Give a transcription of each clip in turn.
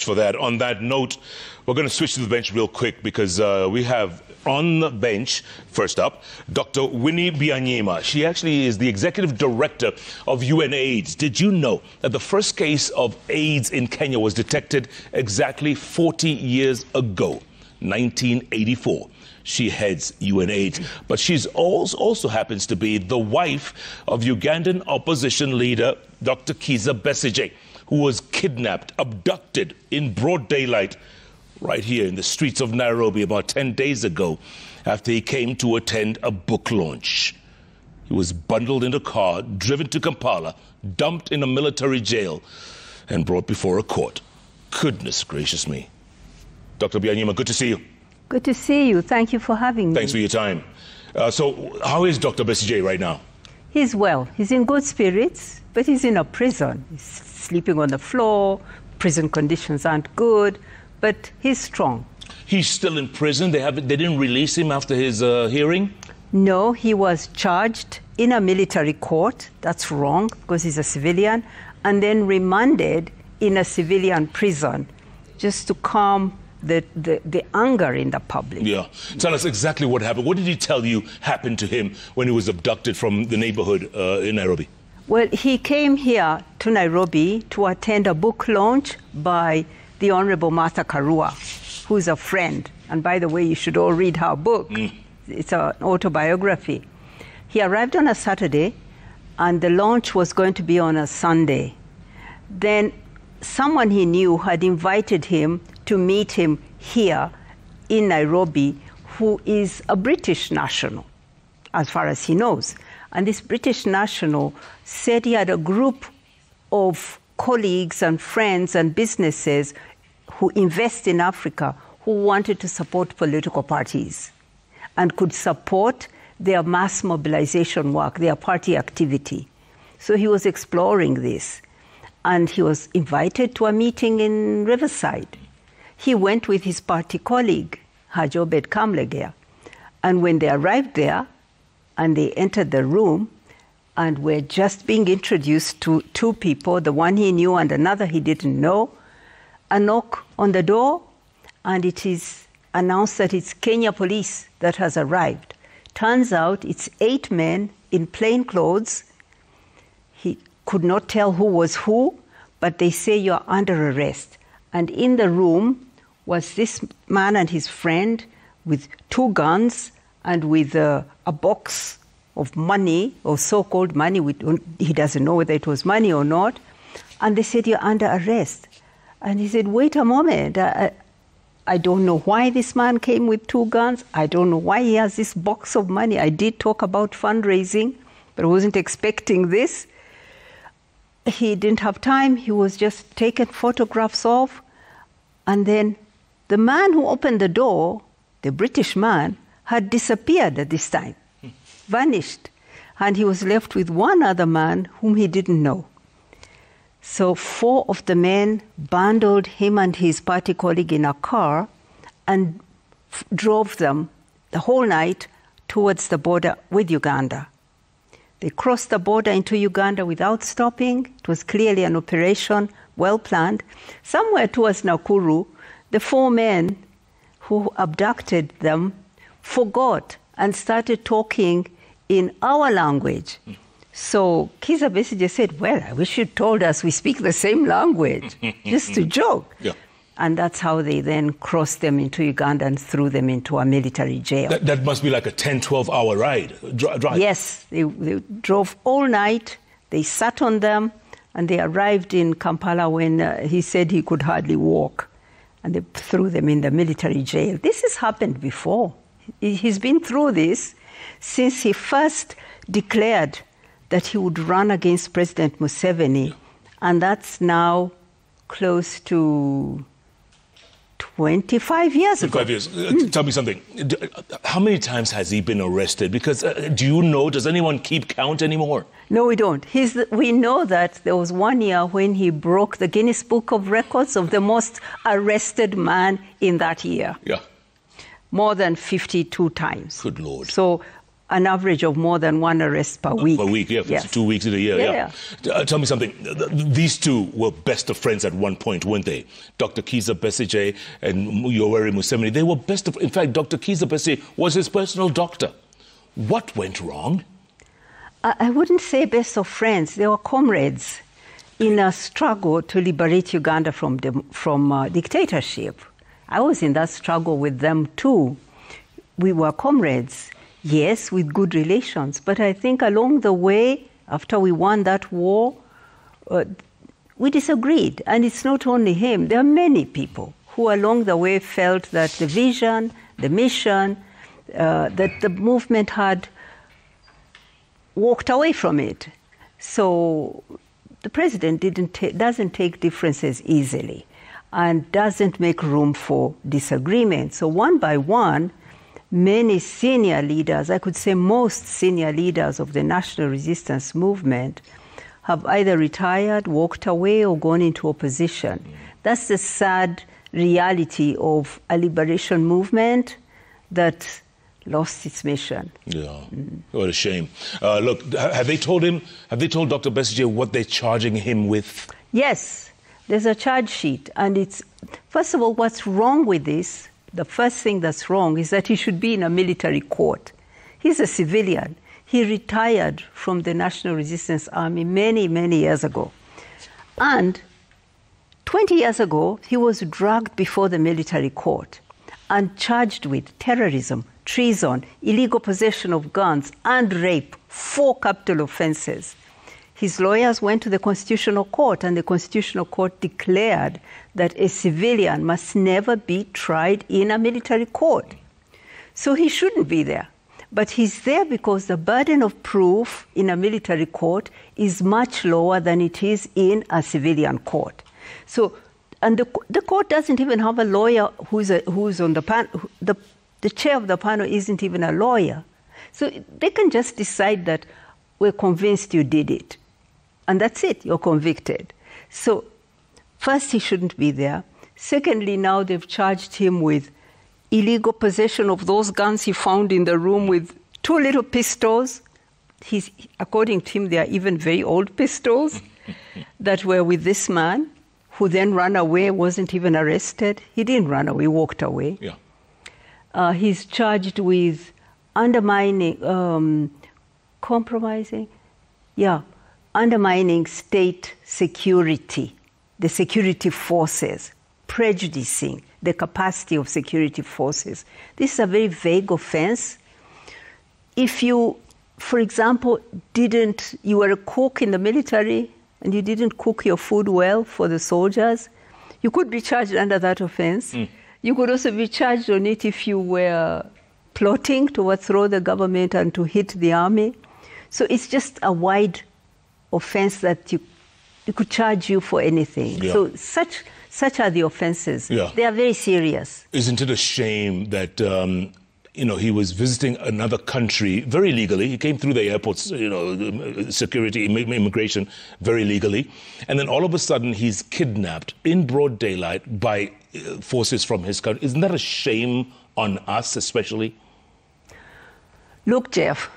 for that. On that note, we're going to switch to the bench real quick because we have on the bench, first up, Dr. Winnie Byanyima. She actually is the executive director of UNAIDS. Did you know that the first case of AIDS in Kenya was detected exactly 40 years ago, 1984? She heads UNAIDS, but she's also happens to be the wife of Ugandan opposition leader Dr. Besigye, who was kidnapped, abducted in broad daylight right here in the streets of Nairobi about 10 days ago after he came to attend a book launch. He was bundled in a car, driven to Kampala, dumped in a military jail, and brought before a court. Goodness gracious me. Dr. Byanyima, good to see you. Good to see you. Thank you for having me. Thanks for your time. So how is Dr. Besigye right now? He's well. He's in good spirits, but he's in a prison. He's sleeping on the floor. Prison conditions aren't good, but he's strong. He's still in prison? They didn't release him after his hearing? No, he was charged in a military court. That's wrong because he's a civilian. And then remanded in a civilian prison just to calm the anger in the public. Yeah. Tell us exactly what happened. What did he tell you happened to him when he was abducted from the neighborhood in Nairobi? Well, he came here to Nairobi to attend a book launch by the Honorable Martha Karua, who's a friend. And by the way, you should all read her book. It's an autobiography. He arrived on a Saturday, and the launch was going to be on a Sunday. Then someone he knew had invited him to meet him here in Nairobi, who is a British national, as far as he knows. And this British national said he had a group of colleagues and friends and businesses who invest in Africa who wanted to support political parties and could support their mass mobilization work, their party activity. So he was exploring this. And he was invited to a meeting in Riverside. He went with his party colleague, Haji Obed Kamlegea. And when they arrived there and they entered the room and were just being introduced to two people, the one he knew and another he didn't know, a knock on the door, and it is announced that it's Kenya police that has arrived. Turns out it's 8 men in plain clothes. He could not tell who was who, but they say you're under arrest. And in the room was this man and his friend with 2 guns and with a box of money, or so-called money. He doesn't know whether it was money or not. And they said, you're under arrest. And he said, wait a moment. I don't know why this man came with 2 guns. I don't know why he has this box of money. I did talk about fundraising, but I wasn't expecting this. He didn't have time. He was just taking photographs of. And then the man who opened the door, the British man, had disappeared at this time, vanished. And he was left with one other man whom he didn't know. So 4 of the men bundled him and his party colleague in a car and drove them the whole night towards the border with Uganda. They crossed the border into Uganda without stopping. It was clearly an operation, well planned. Somewhere towards Nakuru, the 4 men who abducted them forgot and started talking in our language. So Kizza Besigye said, well, I wish you'd told us we speak the same language, just to joke. Yeah. And that's how they then crossed them into Uganda and threw them into a military jail. That must be like a 10, 12-hour ride, drive. Yes, they drove all night, they sat on them, and they arrived in Kampala when he said he could hardly walk. And they threw them in the military jail. This has happened before. He's been through this since he first declared that he would run against President Museveni. Yeah. And that's now close to 25 years ago. 25 years. Tell me something. How many times has he been arrested? Because do you know, does anyone keep count anymore? No, we don't. We know that there was 1 year when he broke the Guinness Book of Records of the most arrested man in that year. Yeah. More than 52 times. Good Lord. So an average of more than one arrest per week. Per week, yeah. Yes. 2 weeks in a year, Yeah. Tell me something. These two were best of friends at one point, weren't they? Dr. Kizza Besigye and Yoweri Museveni. They were best of... In fact, Dr. Kizza Besigye was his personal doctor. What went wrong? I wouldn't say best of friends. They were comrades in a struggle to liberate Uganda from dictatorship. I was in that struggle with them too. We were comrades. Yes, with good relations. But I think along the way, after we won that war, we disagreed. And it's not only him. There are many people who along the way felt that the vision, the mission, that the movement had walked away from it. So the president doesn't take differences easily and doesn't make room for disagreement. So one by one, many senior leaders, I could say most senior leaders of the national resistance movement, have either retired, walked away, or gone into opposition. That's the sad reality of a liberation movement that lost its mission. Yeah, what a shame. Look, have they told Dr. Besigye what they're charging him with? Yes, there's a charge sheet. And it's, first of all, what's wrong with this? The first thing that's wrong is that he should be in a military court. He's a civilian. He retired from the National Resistance Army many, many years ago. And 20 years ago, he was dragged before the military court and charged with terrorism, treason, illegal possession of guns, and rape, 4 capital offenses. His lawyers went to the Constitutional Court, and the Constitutional Court declared that a civilian must never be tried in a military court. So he shouldn't be there. But he's there because the burden of proof in a military court is much lower than it is in a civilian court. So, and the court doesn't even have a lawyer who's on the panel. The chair of the panel isn't even a lawyer. So they can just decide that we're convinced you did it. And that's it, you're convicted. So first, he shouldn't be there. Secondly, now they've charged him with illegal possession of those guns he found in the room with 2 little pistols. According to him, they are even very old pistols that were with this man, who then ran away, wasn't even arrested. He didn't run away, walked away. Yeah. He's charged with undermining, compromising, undermining state security, the security forces, prejudicing the capacity of security forces. This is a very vague offense. If you, for example, you were a cook in the military and you didn't cook your food well for the soldiers, you could be charged under that offense. You could also be charged on it if you were plotting to overthrow the government and to hit the army. So it's just a wide offense that you could charge you for anything. Yeah. So such are the offenses. Yeah. They are very serious. Isn't it a shame that he was visiting another country very legally? He came through the airports, security, immigration, very legally, and then all of a sudden he's kidnapped in broad daylight by forces from his country. Isn't that a shame on us, especially? Look, Jeff,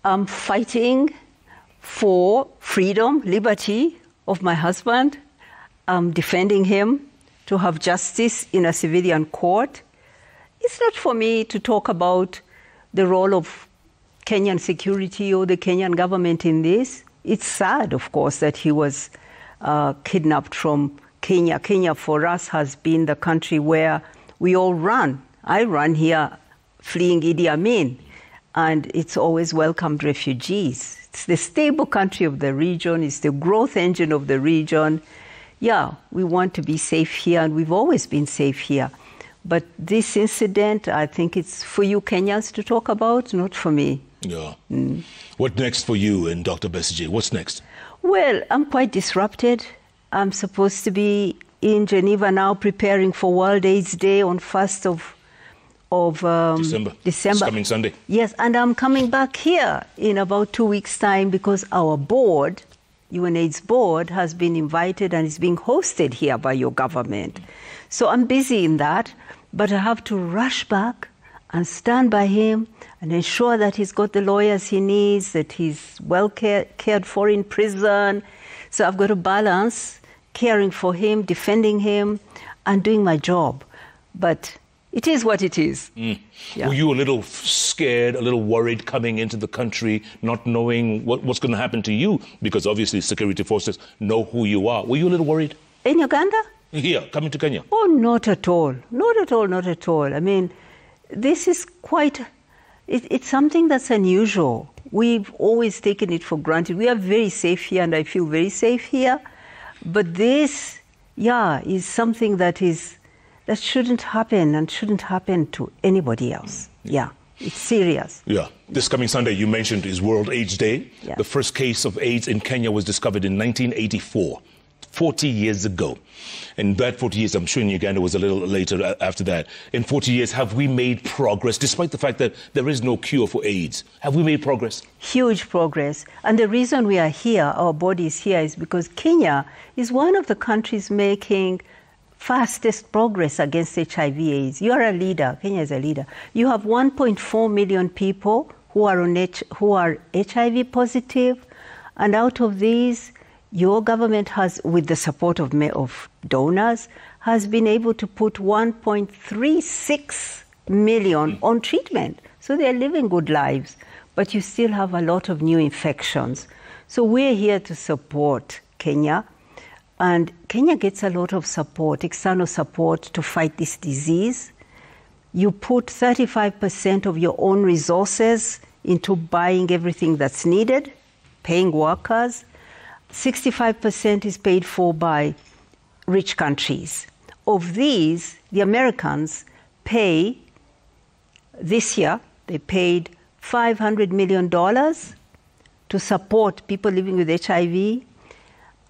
I'm fighting for freedom, liberty of my husband. I'm defending him to have justice in a civilian court. It's not for me to talk about the role of Kenyan security or the Kenyan government in this. It's sad, of course, that he was kidnapped from Kenya. Kenya, for us, has been the country where we all run. I run here fleeing Idi Amin, and it's always welcomed refugees. It's the stable country of the region. It's the growth engine of the region. Yeah, we want to be safe here, and we've always been safe here. But this incident, I think it's for you Kenyans to talk about, not for me. Yeah. What next for you and Dr. Besigye? What's next? Well, I'm quite disrupted. I'm supposed to be in Geneva now preparing for World AIDS Day on 1st of December. It's coming Sunday. Yes, and I'm coming back here in about 2 weeks' time because our board, UNAIDS board, has been invited and is being hosted here by your government. So I'm busy in that, but I have to rush back and stand by him and ensure that he's got the lawyers he needs, that he's well cared for in prison. So I've got to balance caring for him, defending him, and doing my job. But it is what it is. Yeah. Were you a little scared, a little worried coming into the country, not knowing what's going to happen to you? Because obviously security forces know who you are. Were you a little worried? In Uganda? Here, coming to Kenya? Oh, not at all. Not at all, not at all. I mean, this is quite, it's something that's unusual. We've always taken it for granted. We are very safe here, and I feel very safe here. But this, is something that shouldn't happen and shouldn't happen to anybody else. Yeah, it's serious. Yeah. This coming Sunday, you mentioned, is World AIDS Day. Yeah. The first case of AIDS in Kenya was discovered in 1984. 40 years ago. And that 40 years, I'm sure in Uganda was a little later after that. In 40 years, have we made progress, despite the fact that there is no cure for AIDS? Have we made progress? Huge progress. And the reason we are here, our body is here, is because Kenya is one of the countries making fastest progress against HIV/AIDS. You are a leader. Kenya is a leader. You have 1.4 million people who are HIV positive, and out of these, your government has, with the support of donors, has been able to put 1.36 million on treatment. So they're living good lives, but you still have a lot of new infections. So we're here to support Kenya, and Kenya gets a lot of support, external support, to fight this disease. You put 35% of your own resources into buying everything that's needed, paying workers. 65% is paid for by rich countries. Of these, the Americans pay, this year, they paid $500 million to support people living with HIV.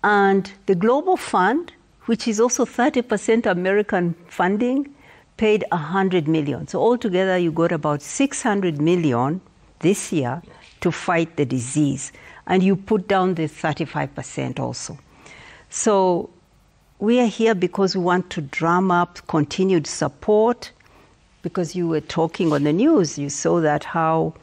And the Global Fund, which is also 30% American funding, paid $100 million. So altogether, you got about $600 million this year to fight the disease. And you put down the 35% also. So we are here because we want to drum up continued support, because you were talking on the news, you saw that how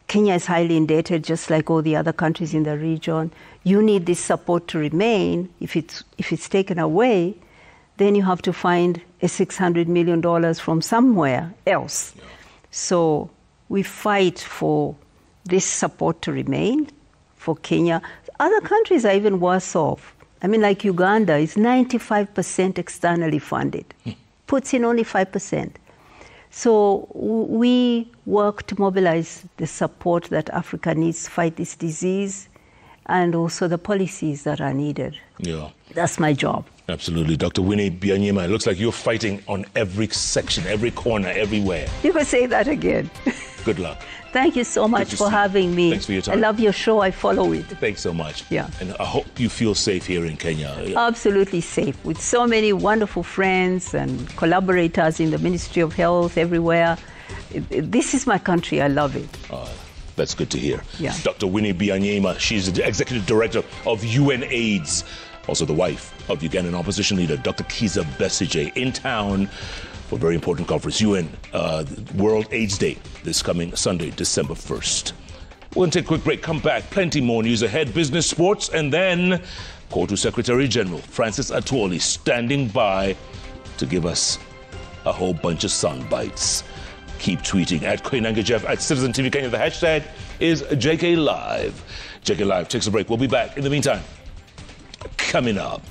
Kenya is highly indebted, just like all the other countries in the region. You need this support to remain. If it's taken away, then you have to find a $600 million from somewhere else. Yeah. So we fight for this support to remain for Kenya. Other countries are even worse off. I mean, like Uganda is 95% externally funded, puts in only 5%. So we work to mobilize the support that Africa needs to fight this disease, and also the policies that are needed. Yeah. That's my job. Absolutely. Dr. Winnie Byanyima, it looks like you're fighting on every section, every corner, everywhere. You can say that again. Good luck. Thank you so much for having me. Thanks for your time. I love your show. I follow it. Thanks so much. Yeah. And I hope you feel safe here in Kenya. Absolutely safe, with so many wonderful friends and collaborators in the Ministry of Health everywhere. This is my country. I love it. That's good to hear. Yeah. Dr. Winnie Byanyima, she's the Executive Director of UNAIDS, also the wife of Ugandan opposition leader Dr. Kizza Besigye, in town for a very important conference, UN World AIDS Day, this coming Sunday, December 1st. We're going to take a quick break, come back, plenty more news ahead, business, sports, and then Kotu Secretary General Francis Atwoli standing by to give us a whole bunch of sound bites. Keep tweeting at Koinange Jeff, at Citizen TV Kenya. The hashtag is JK Live. JK Live takes a break. We'll be back. In the meantime, coming up,